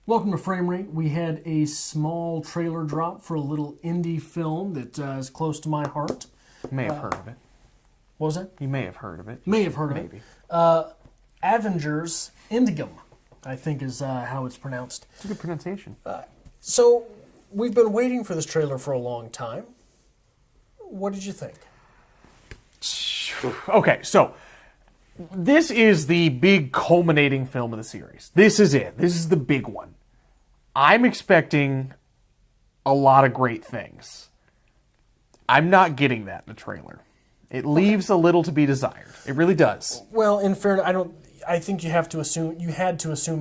Welcome to Frame Rate. We had a small trailer drop for a little indie film that is close to my heart. You may have heard of it. What was that? You may have heard of it. May have heard of Maybe. it. Avengers Endgame, I think is how it's pronounced. It's a good pronunciation. So, we've been waiting for this trailer for a long time. What did you think? Okay, so this is the big culminating film of the series. This is it. This is the big one. I'm expecting a lot of great things. I'm not getting that in the trailer. It leaves a little to be desired. It really does. Well, in fairness, I think you had to assume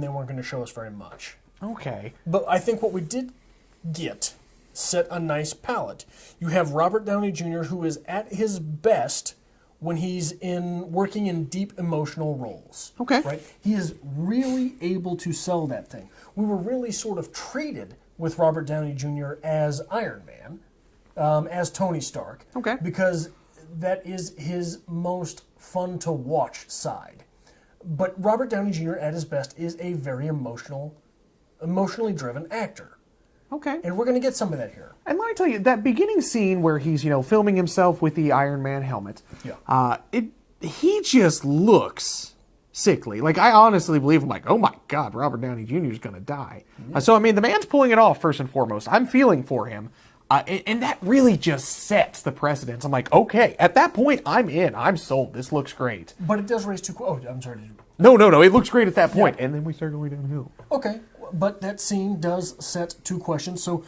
they weren't going to show us very much. Okay. But I think what we did get set a nice palette. You have Robert Downey Jr., who is at his best when he's working in deep emotional roles. Okay. Right? He is really able to sell that thing. We were really sort of treated with Robert Downey Jr. as Iron Man, as Tony Stark. Okay. Because that is his most fun to watch side. But Robert Downey Jr. at his best is a very emotionally driven actor. Okay. And we're going to get some of that here. And let me tell you, that beginning scene where he's, filming himself with the Iron Man helmet, he just looks sickly. Like, I honestly believe, I'm like, oh my God, Robert Downey Jr. is going to die. Yeah. So, the man's pulling it off, first and foremost. I'm feeling for him. And that really just sets the precedence. I'm like, okay, at that point, I'm in. I'm sold. This looks great. But it does raise two... Oh, I'm sorry. No. It looks great at that point. Yeah. And then we start going downhill. Okay. But that scene does set two questions. So,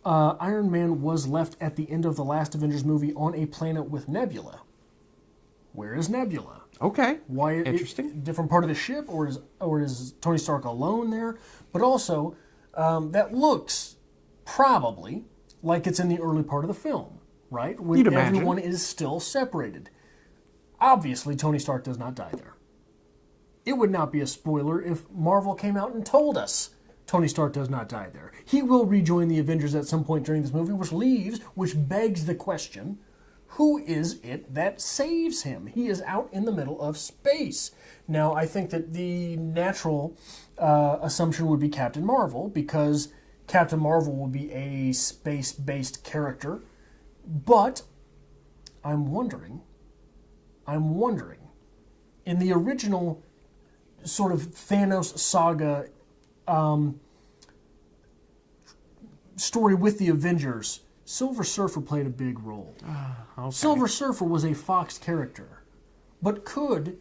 Iron Man was left at the end of the last Avengers movie on a planet with Nebula. Where is Nebula? Okay. Why? Interesting. Different part of the ship, or is Tony Stark alone there? But also, that looks probably like it's in the early part of the film, right? When You'd imagine. Everyone is still separated. Obviously, Tony Stark does not die there. It would not be a spoiler if Marvel came out and told us Tony Stark does not die there. He will rejoin the Avengers at some point during this movie, which begs the question, who is it that saves him? He is out in the middle of space. Now, I think that the natural assumption would be Captain Marvel, because Captain Marvel will be a space-based character. But I'm wondering, in the original sort of Thanos saga story with the Avengers, Silver Surfer played a big role. Okay. Silver Surfer was a Fox character. But could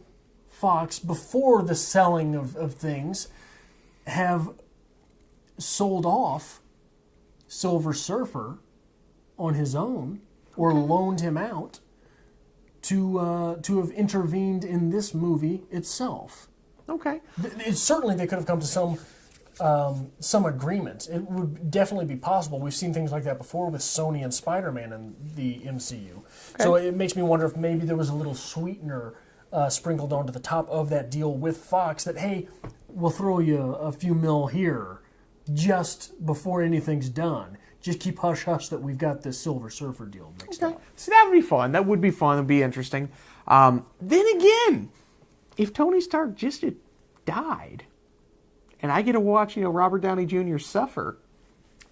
Fox, before the selling of things, have sold off Silver Surfer on his own, or loaned him out to have intervened in this movie itself? Okay. Certainly they could have come to some agreement. It would definitely be possible. We've seen things like that before with Sony and Spider-Man in the MCU. Okay. So it makes me wonder if maybe there was a little sweetener sprinkled onto the top of that deal with Fox that, hey, we'll throw you a few mil here just before anything's done. Just keep hush-hush that we've got this Silver Surfer deal mixed up. So that would be fun. That would be fun. It would be interesting. Then again, if Tony Stark just had died, and I get to watch, Robert Downey Jr. suffer,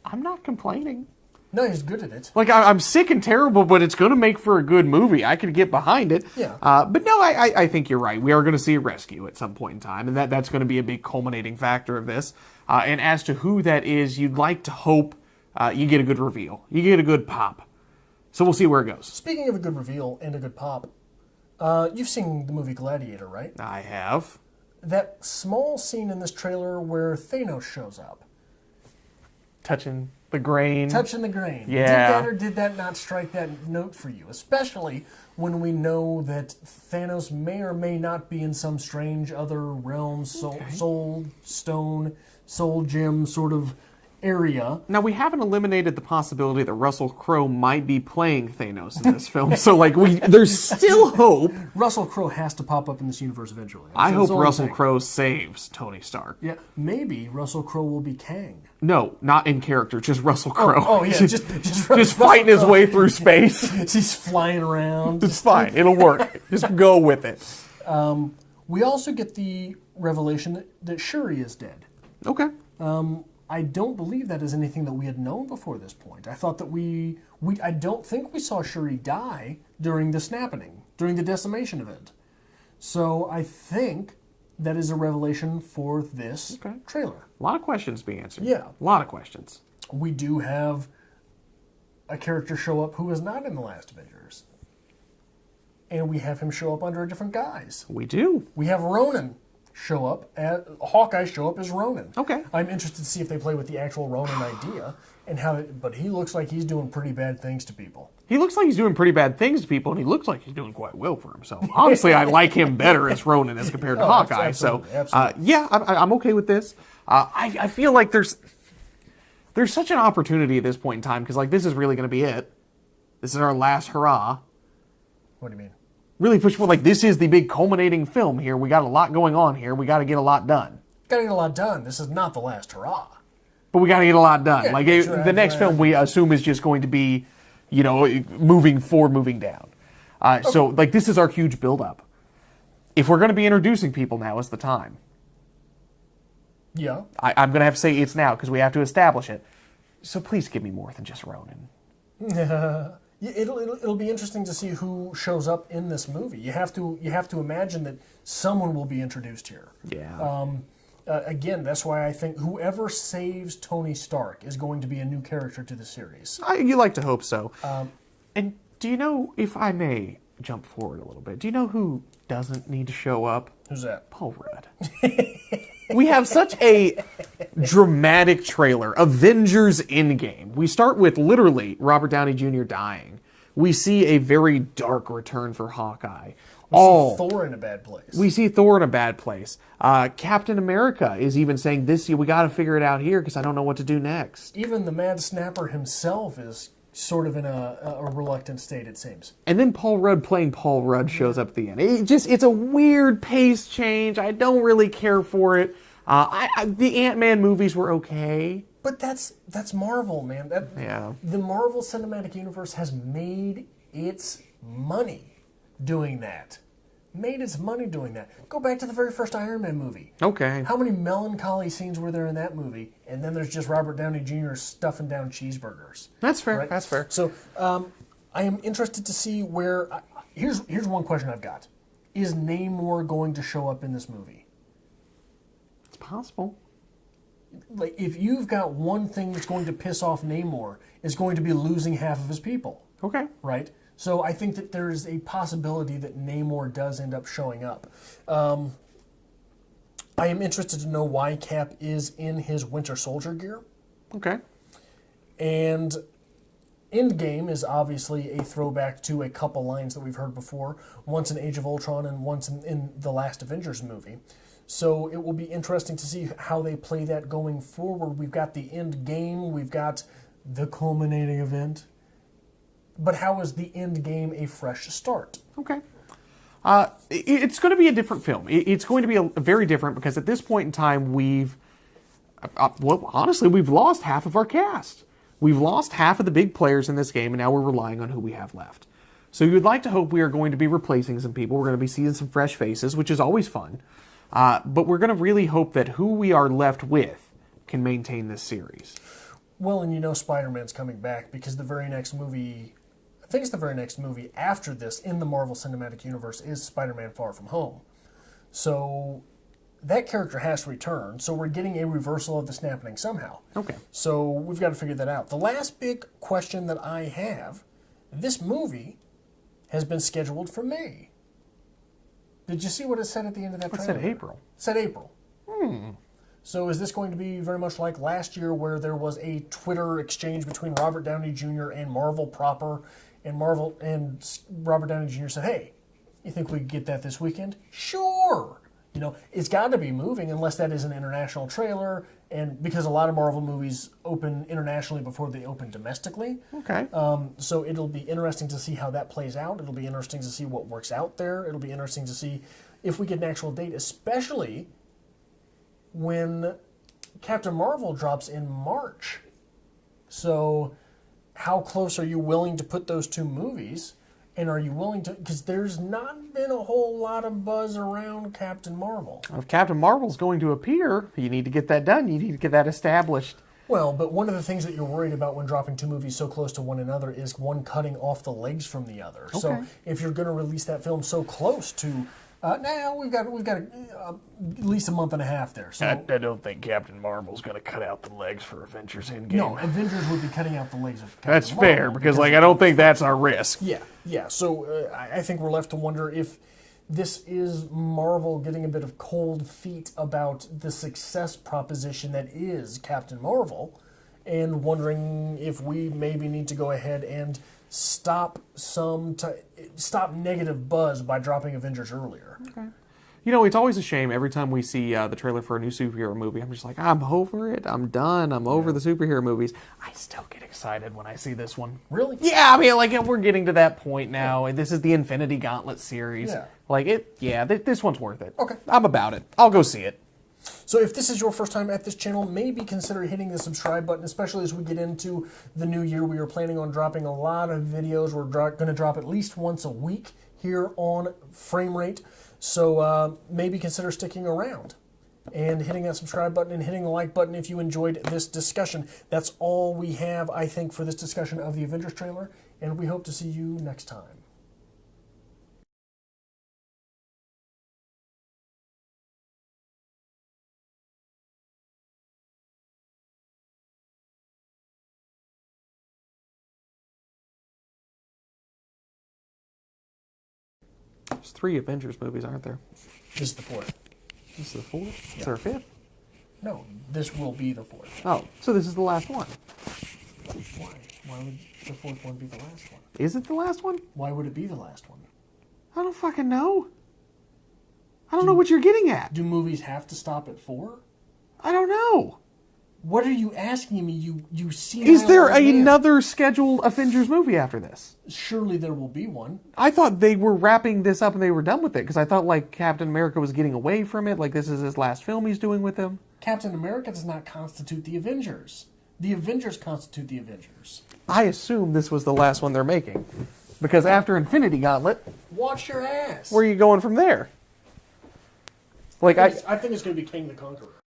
I'm not complaining. No, he's good at it. Like, I'm sick and terrible, but it's going to make for a good movie. I could get behind it. Yeah. But no, I think you're right. We are going to see a rescue at some point in time, and that's going to be a big culminating factor of this. And as to who that is, you'd like to hope you get a good reveal. You get a good pop. So we'll see where it goes. Speaking of a good reveal and a good pop, you've seen the movie Gladiator, right? I have. That small scene in this trailer where Thanos shows up. Touching the grain. Yeah. Did that or did that not strike that note for you? Especially when we know that Thanos may or may not be in some strange other realm, soul stone, soul gem sort of area. Now, we haven't eliminated the possibility that Russell Crowe might be playing Thanos in this film, so there's still hope. Russell Crowe has to pop up in this universe eventually. I hope Russell Crowe saves Tony Stark. Yeah, maybe Russell Crowe will be Kang. No, not in character, just Russell Crowe. Oh yeah, just fighting his way through space. He's flying around. It's fine, it'll work. Just go with it. We also get the revelation that Shuri is dead. Okay. I don't believe that is anything that we had known before this point. I thought that I don't think we saw Shuri die during the snapping, during the decimation event. So I think that is a revelation for this trailer. A lot of questions being answered. Yeah. A lot of questions. We do have a character show up who is not in the last Avengers. And we have him show up under a different guise. We do. We have Ronan show up, Hawkeye show up as Ronan. Okay. I'm interested to see if they play with the actual Ronan idea and but he looks like he's doing pretty bad things to people. He looks like he's doing pretty bad things to people, and he looks like he's doing quite well for himself. Honestly, I like him better as Ronan as compared to Hawkeye. Absolutely. Yeah, I'm okay with this. I feel like there's such an opportunity at this point in time, because like this is really going to be it. This is our last hurrah. What do you mean? Really push forward. Like, this is the big culminating film here. We got a lot going on here. We got to get a lot done. Got to get a lot done. This is not the last hurrah. But we got to get a lot done. Yeah, like, sure, the next film we assume is just going to be, moving forward, moving down. So, like, this is our huge build-up. If we're going to be introducing people, now is the time. Yeah. I'm going to have to say it's now, because we have to establish it. So please give me more than just Ronan. It'll be interesting to see who shows up in this movie. You have to imagine that someone will be introduced here. Yeah. Again, that's why I think whoever saves Tony Stark is going to be a new character to the series. You like to hope so. And do you know, if I may jump forward a little bit, do you know who doesn't need to show up? Who's that? Paul Rudd. We have such a dramatic trailer. Avengers Endgame. We start with literally Robert Downey Jr. dying. We see a very dark return for Hawkeye. We see Thor in a bad place. We see Thor in a bad place. Captain America is even saying, this year we got to figure it out here because I don't know what to do next. Even the Mad Snapper himself is sort of in a reluctant state, it seems. And then Paul Rudd playing Paul Rudd shows up at the end. It's a weird pace change. I don't really care for it. The Ant-Man movies were okay. But that's Marvel, man. The Marvel Cinematic Universe has made its money doing that. Go back to the very first Iron Man movie. Okay. How many melancholy scenes were there in that movie? And then there's just Robert Downey Jr. stuffing down cheeseburgers. That's fair. Right? That's fair. So I am interested to see where... Here's one question I've got. Is Namor going to show up in this movie? It's possible. Like, if you've got one thing that's going to piss off Namor, it's going to be losing half of his people. Okay. Right? So I think that there's a possibility that Namor does end up showing up. I am interested to know why Cap is in his Winter Soldier gear. Okay. And Endgame is obviously a throwback to a couple lines that we've heard before, once in Age of Ultron and once in the last Avengers movie. So it will be interesting to see how they play that going forward. We've got the end game, we've got the culminating event. But how is the end game a fresh start? Okay. It's going to be a different film. It's going to be a very different, because at this point in time, we've lost half of our cast. We've lost half of the big players in this game, and now we're relying on who we have left. So you would like to hope we are going to be replacing some people. We're going to be seeing some fresh faces, which is always fun. But we're going to really hope that who we are left with can maintain this series. Well, and Spider-Man's coming back, because the very next movie... I think it's the very next movie after this in the Marvel Cinematic Universe is Spider-Man Far From Home. So that character has to return. So we're getting a reversal of the snapping somehow. Okay. So we've got to figure that out. The last big question that I have, this movie has been scheduled for May. Did you see what it said at the end of that trailer? It said April. It said April. So is this going to be very much like last year, where there was a Twitter exchange between Robert Downey Jr. and Marvel proper, and Robert Downey Jr. said, "Hey, you think we could get that this weekend?" Sure. It's got to be moving, unless that is an international trailer, and because a lot of Marvel movies open internationally before they open domestically. Okay. So it'll be interesting to see how that plays out. It'll be interesting to see what works out there. It'll be interesting to see if we get an actual date, especially when Captain Marvel drops in March. So how close are you willing to put those two movies? And are you willing to... Because there's not been a whole lot of buzz around Captain Marvel. If Captain Marvel's going to appear, you need to get that done. You need to get that established. Well, but one of the things that you're worried about when dropping two movies so close to one another is one cutting off the legs from the other. Okay. So if you're going to release that film so close to... now we've got at least a month and a half there. So I don't think Captain Marvel's going to cut out the legs for Avengers Endgame. No, Avengers would be cutting out the legs of Captain That's Marvel. fair, because I don't think that's our risk. Yeah. So I think we're left to wonder if this is Marvel getting a bit of cold feet about the success proposition that is Captain Marvel, and wondering if we maybe need to go ahead and stop negative buzz by dropping Avengers earlier. Okay. You know, it's always a shame every time we see the trailer for a new superhero movie. I'm just like, I'm over it. I'm done. I'm over the superhero movies. I still get excited when I see this one. Really? Yeah, I mean, like, we're getting to that point now. And this is the Infinity Gauntlet series. Yeah. Like, this one's worth it. Okay. I'm about it. I'll go see it. So if this is your first time at this channel, maybe consider hitting the subscribe button, especially as we get into the new year. We are planning on dropping a lot of videos. We're going to drop at least once a week here on Frame Rate. So maybe consider sticking around and hitting that subscribe button and hitting the like button if you enjoyed this discussion. That's all we have, I think, for this discussion of the Avengers trailer, and we hope to see you next time. There's 3 Avengers movies, aren't there? This is the fourth. This is the 4th? Yeah. Is there a 5th? No, this will be the fourth. Oh, so this is the last one. Why? Why would the fourth one be the last one? Is it the last one? Why would it be the last one? I don't fucking know. I don't know what you're getting at. Do movies have to stop at 4? I don't know. What are you asking me? You see? Is there another scheduled Avengers movie after this? Surely there will be one. I thought they were wrapping this up and they were done with it, because I thought, like, Captain America was getting away from it, like this is his last film he's doing with him. Captain America does not constitute the Avengers. The Avengers constitute the Avengers. I assume this was the last one they're making, because after Infinity Gauntlet, Watch your ass. where are you going from there? Like, I think it's going to be King the Conqueror.